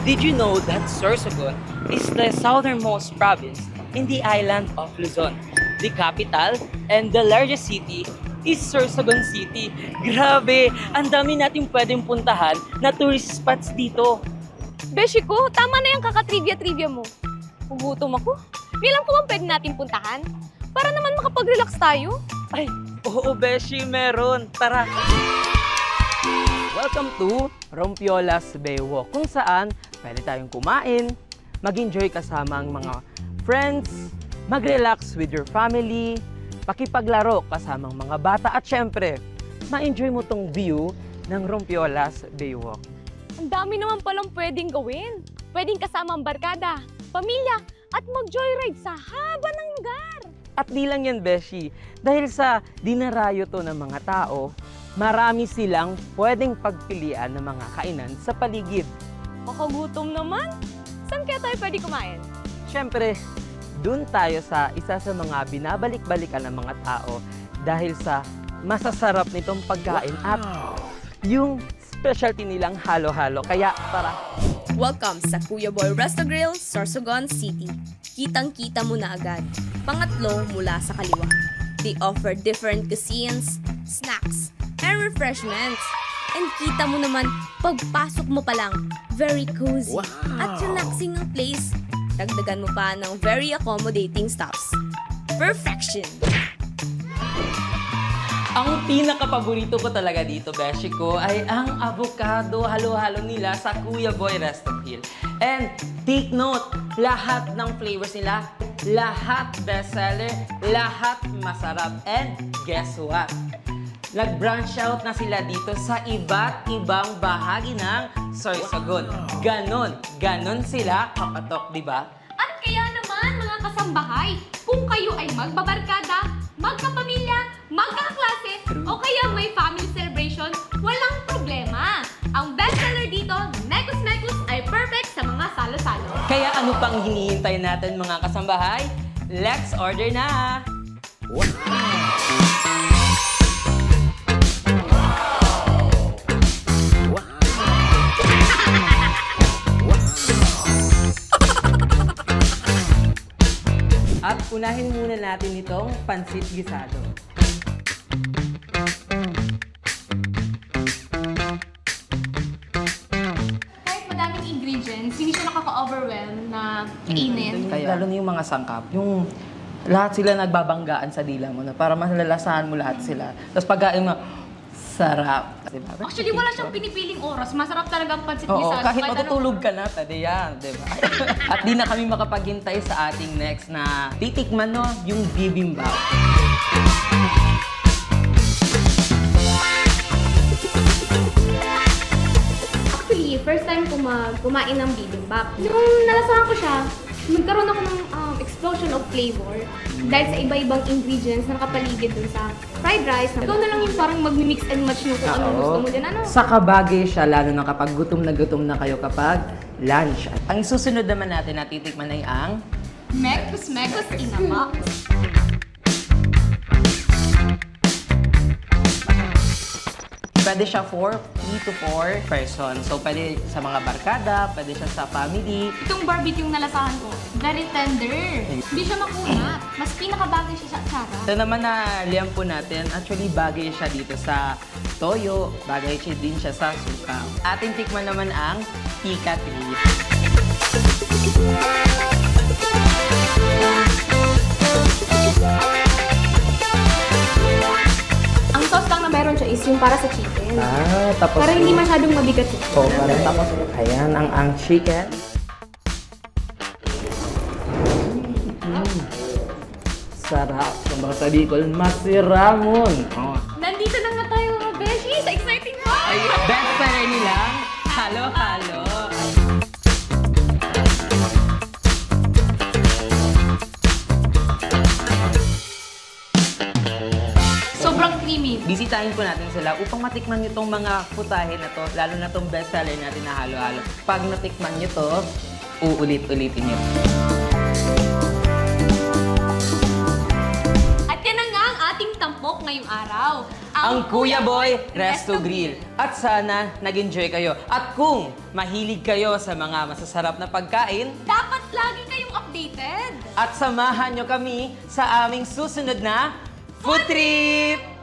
Did you know that Sorsogon is the southernmost province in the island of Luzon? The capital and the largest city is Sorsogon City. Grabe! Ang dami natin pwedeng puntahan na tourist spots dito. Beshi ko, tama na yung kaka-trivia-trivia mo. Gugutom ako. May alam ko bang pwede natin puntahan? Para naman makapag-relax tayo. Ay, oo Beshi, meron. Tara! Welcome to Rompiolas Baywalk, kung saan pwede tayong kumain, mag-enjoy kasama ang mga friends, mag-relax with your family, pakipaglaro kasamang mga bata at syempre, ma-enjoy mo tong view ng Rompiolas Baywalk. Ang dami naman palang pwedeng gawin. Pwedeng kasama ang barkada, pamilya, at mag-joyride sa haba ng lugar. At di lang yan, Beshi. Dahil sa dinarayo to ng mga tao, marami silang pwedeng pagpilian ng mga kainan sa paligid. Makagutom naman. Saan kaya tayo pwede kumain? Siyempre, dun tayo sa isa sa mga binabalik-balikan ng mga tao dahil sa masasarap nitong pagkain at yung specialty nilang halo-halo. Kaya tara! Welcome sa Kuya Boy Resto Grill, Sorsogon City. Kitang-kita mo na agad. Pangatlo mula sa kaliwa. They offer different cuisines, snacks, and refreshments. And kita mo naman, pagpasok mo pa lang, very cozy at relaxing ang place. Dagdagan mo pa ng very accommodating staffs. Perfection! Ang pinaka-paborito ko talaga dito, Beshi ko, ay ang avocado halo-halo nila sa Kuya Boy Resto Grill. And take note, lahat ng flavors nila, lahat bestseller, lahat masarap. And guess what? Nag-branch out na sila dito sa iba't ibang bahagi ng Sorsogon. Ganon sila kapatok, di ba? At kaya naman, mga kasambahay, kung kayo ay magbabarkada, magkapamilya, magkakaklase, o kaya may family celebration, walang problema. Ang bestseller dito, Mekos Mekos, ay perfect sa mga salo-salo. Kaya ano pang hinihintay natin mga kasambahay? Let's order na! At unahin muna natin itong pansit gisado. Kahit madaming ingredients, hindi siya nakaka-overwhelm na kainin. Lalo na yung mga sangkap, yung lahat sila nagbabanggaan sa dila mo na para malalasahan mo lahat sila. Tapos pagkain mo, sarap. Diba? Actually, wala siyang pinipiling oras. Masarap talaga ang pansit Oo, gisado. kahit matutulog ka na, pwede yan, di ba? At di na kami makapaghintay sa ating next na titikman, no, yung bibimbap. Actually, first time ko kumain ng bibimbap. Nung nalasahan ko siya, nagkaroon ako ng explosion of flavor dahil sa iba-ibang ingredients na nakapaligid dun sa fried rice. Ikaw na lang yung parang mag-mix and match nung kung anong gusto mo din. Ano? Saka bagay siya, lalo na kapag gutom na kayo kapag lunch. At ang susunod naman natin na titikman ay ang Mekos Mekos in a box. pwede siya for 3 to 4 person. So, pwede sa mga barkada, pwede siya sa family. Itong barbecue yung nalasahan ko, very tender. Hindi siya makunat. Mas pinakabagay siya sa sarap. Ito naman na liampo natin, actually bagay siya dito sa toyo, bagay siya din siya sa suka. Ating tikman naman ang pikat leaf. Ang sauce lang na meron siya is yung para sa chicken. Tapos Para hindi masyadong mabigat yung oh, tapos ayan ang chicken. Sarap. Kung baka sa Bicol, masiramon. Oh. Nandito na nga tayo mga beshi sa exciting part! Ay, best seller nila, halo-halo. Sobrang creamy. Bisitahin po natin sila upang matikman nyo itong mga putahe na to, lalo na itong best seller natin na halo-halo. Pag natikman nyo to, uulit-ulitin nyo. At yan na nga ang ating tampok ngayong araw. ang Kuya Boy Resto Grill. At sana nag-enjoy kayo. At kung mahilig kayo sa mga masasarap na pagkain, Dapat lagi kayong updated! at samahan nyo kami sa aming susunod na Food Trip!